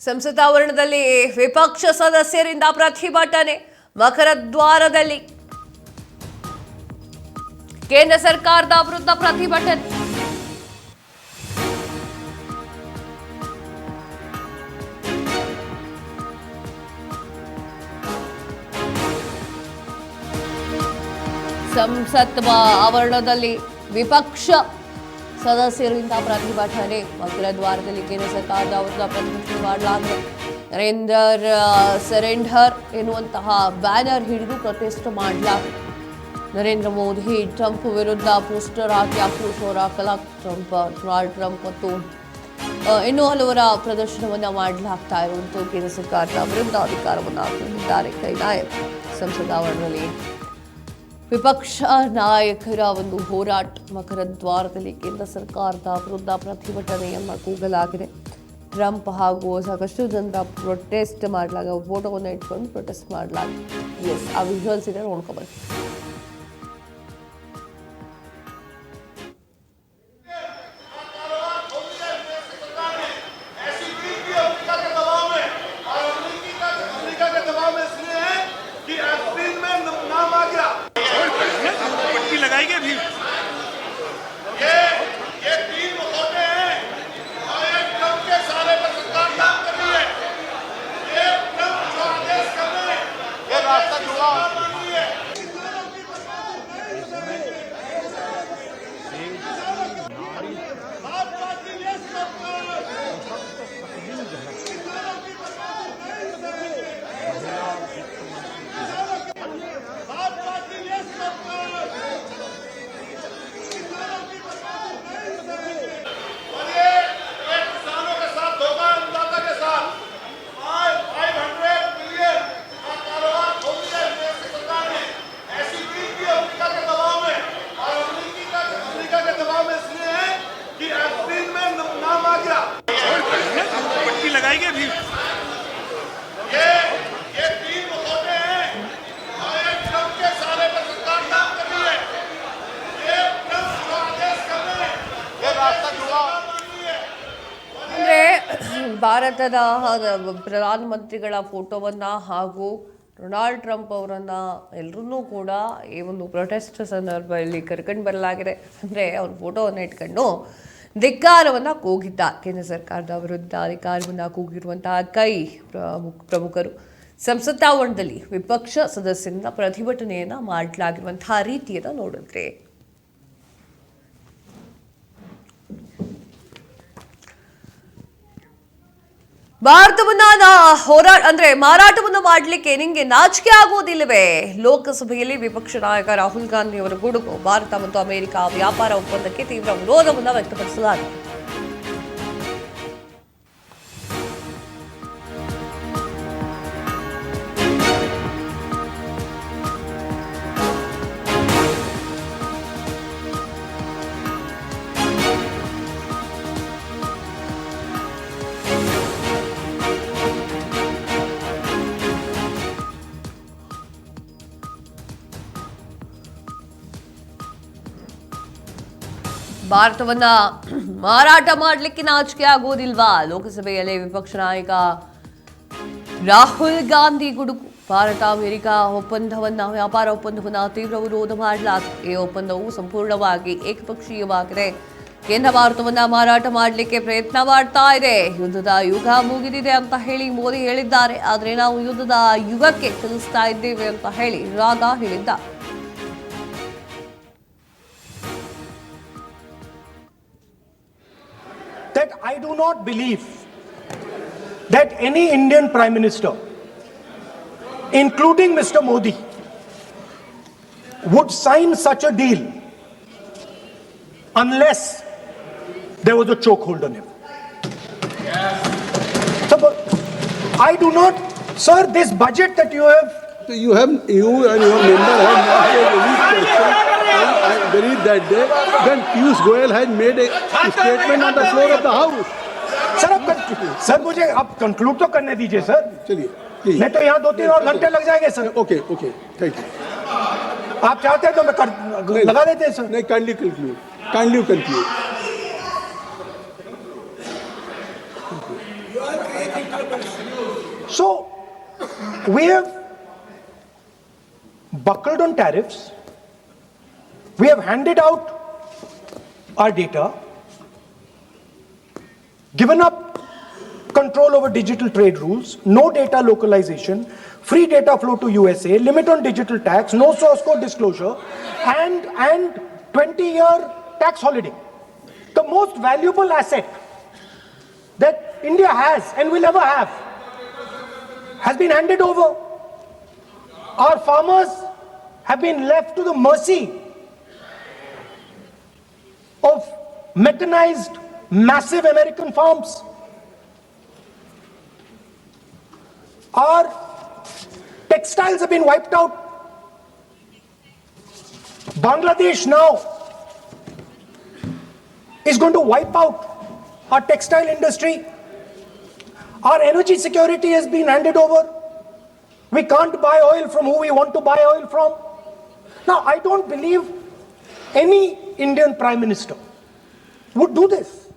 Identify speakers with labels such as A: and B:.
A: ಸಂಸದಾವರಣದಲ್ಲಿ ವಿಪಕ್ಷ ಸದಸ್ಯರಿಂದ ಪ್ರತಿಭಟನೆ. ಮಕರದ್ವಾರದಲ್ಲಿ ಕೇಂದ್ರ ಸರ್ಕಾರದ ವಿರುದ್ಧ ಪ್ರತಿಭಟನೆ. ಸಂಸತ್ ಆವರಣದಲ್ಲಿ ವಿಪಕ್ಷ ಸದಸ್ಯರಿಂದ ಪ್ರತಿಭಟನೆ. ಮಕರದ್ವಾರದಲ್ಲಿ ಕೇಂದ್ರ ಸರ್ಕಾರದ ವಿರುದ್ಧ ಪ್ರತಿಭಟನೆ ಮಾಡಲಾಗಿದೆ. ನರೇಂದರ್ ಸರೆಂಡರ್ ಎನ್ನುವಂತಹ ಬ್ಯಾನರ್ ಹಿಡಿದು ಪ್ರೊಟೆಸ್ಟ್ ಮಾಡಲಾಗಿದೆ. ನರೇಂದ್ರ ಮೋದಿ ಟ್ರಂಪ್ ವಿರುದ್ಧ ಪೋಸ್ಟರ್ ಹಾಕಿ ಆಕ್ರೋಶ ಡೊನಾಲ್ಡ್ ಟ್ರಂಪ್ ಮತ್ತು ಇನ್ನೂ ಹಲವರ ಪ್ರದರ್ಶನವನ್ನ ಮಾಡಲಾಗ್ತಾ ಇರುವಂತಹ ಕೇಂದ್ರ ಸರ್ಕಾರದ ವಿರುದ್ಧ ಅಧಿಕಾರವನ್ನು ಹಾಕಿದ್ದಾರೆ ಕೈ ನಾಯಕ್. ಸಂಸತ್ ಆವರಣದಲ್ಲಿ ವಿಪಕ್ಷ ನಾಯಕರ ಒಂದು ಹೋರಾಟ. ಮಕರದ್ವಾರದಲ್ಲಿ ಕೇಂದ್ರ ಸರ್ಕಾರದ ವಿರುದ್ಧ ಪ್ರತಿಭಟನೆಯನ್ನು ಕೂಗಲಾಗಿದೆ. ಟ್ರಂಪ್ ಹಾಗೂ ಸಾಕಷ್ಟು ಜನರ ಪ್ರೊಟೆಸ್ಟ್ ಮಾಡಲಾಗ ಫೋಟೋವನ್ನು ಇಟ್ಕೊಂಡು ಪ್ರೊಟೆಸ್ಟ್ ಮಾಡಲಾಗಿದೆ. ಎಸ್, ಆ ವಿಜುವಲ್ಸ್ ಇದೆ, ನೋಡ್ಕೊಬನ್ನಿ. ಭಾರತದ ಪ್ರಧಾನಮಂತ್ರಿಗಳ ಫೋಟೋವನ್ನ ಹಾಗೂ ಡೊನಾಲ್ಡ್ ಟ್ರಂಪ್ ಅವರನ್ನ ಎಲ್ಲರನ್ನೂ ಕೂಡ ಈ ಒಂದು ಪ್ರೊಟೆಸ್ಟ್ ಸಂದರ್ಭದಲ್ಲಿ ಕರ್ಕೊಂಡು ಬರಲಾಗಿದೆ. ಅಂದರೆ ಅವ್ರ ಫೋಟೋವನ್ನು ಇಟ್ಕೊಂಡು ಧಿಕ್ಕಾರವನ್ನು ಕೂಗಿದ್ದ ಕೇಂದ್ರ ಸರ್ಕಾರದ ವಿರುದ್ಧ ಅಧಿಕಾರವನ್ನು ಕೂಗಿರುವಂತಹ ಪ್ರಮುಖರು. ಸಂಸತ್ತಾವರಣದಲ್ಲಿ ವಿಪಕ್ಷ ಸದಸ್ಯರಿಂದ ಪ್ರತಿಭಟನೆಯನ್ನು ಮಾಡಲಾಗಿರುವಂತಹ ರೀತಿಯನ್ನು ನೋಡಿದ್ರೆ ಭಾರತವನ್ನ ಮಾರಾಟವನ್ನು ಮಾಡಲಿಕ್ಕೆ ನಿಮಗೆ ನಾಚಿಕೆ ಆಗುವುದಿಲ್ಲವೇ? ಲೋಕಸಭೆಯಲ್ಲಿ ವಿಪಕ್ಷ ನಾಯಕ ರಾಹುಲ್ ಗಾಂಧಿ ಅವರ ಗುಡುಗು. ಭಾರತ ಮತ್ತು ಅಮೆರಿಕ ವ್ಯಾಪಾರ ಒಪ್ಪಂದಕ್ಕೆ ತೀವ್ರ ವಿರೋಧವನ್ನು ವ್ಯಕ್ತಪಡಿಸಲಾಗಿದೆ. ಭಾರತವನ್ನ ಮಾರಾಟ ಮಾಡಲಿಕ್ಕೆ ನಾಚಿಕೆ ಆಗುವುದಿಲ್ವಾ? ಲೋಕಸಭೆಯಲ್ಲಿ ವಿಪಕ್ಷ ನಾಯಕ ರಾಹುಲ್ ಗಾಂಧಿ ಗುಡುಗು. ಭಾರತ ಅಮೆರಿಕ ವ್ಯಾಪಾರ ಒಪ್ಪಂದವನ್ನ ತೀವ್ರ ವಿರೋಧ ಮಾಡಲಾಗಿದೆ. ಈ ಒಪ್ಪಂದವು ಸಂಪೂರ್ಣವಾಗಿ ಏಕಪಕ್ಷೀಯವಾಗಿದೆ. ಕೇಂದ್ರ ಭಾರತವನ್ನ ಮಾರಾಟ ಮಾಡಲಿಕ್ಕೆ ಪ್ರಯತ್ನ ಮಾಡ್ತಾ ಇದೆ. ಯುದ್ಧದ ಯುಗ ಮುಗಿದಿದೆ ಅಂತ ಹೇಳಿ ಮೋದಿ ಹೇಳಿದ್ದಾರೆ. ಆದರೆ ನಾವು ಯುದ್ಧದ ಯುಗಕ್ಕೆ ಚಲಿಸ್ತಾ ಇದ್ದೇವೆ ಅಂತ ಹೇಳಿ ರಾಗ ಹೇಳಿದ್ದ.
B: That I do not believe that any Indian Prime Minister, including Mr. Modi, would sign such a deal unless there was a chokehold on him. So, I do not, sir, this budget that you and your member have not any question. I believe that day when Piyush Goyal had made a statement on the floor of the House. Sir मुझे आप conclude तो करने दीजिए sir. चलिए, नहीं तो यहाँ 2-3 और घंटे लग जाएंगे सर. Okay, thank you. आप चाहते हैं तो मैं लगा देते हैं सर. नहीं, kindly conclude.
C: So, we have buckled on tariffs. We have handed out our data, given up control over digital trade rules, no data localization, free data flow to USA, limit on digital tax, no source code disclosure, and 20-year tax holiday. The most valuable asset that India has and will ever have has been handed over. Our farmers have been left to the mercy of mechanized, massive American farms. Our textiles have been wiped out. Bangladesh now is going to wipe out our textile industry. Our energy security has been handed over. We can't buy oil from who we want to buy oil from. Now, I don't believe any Indian Prime Minister would do this.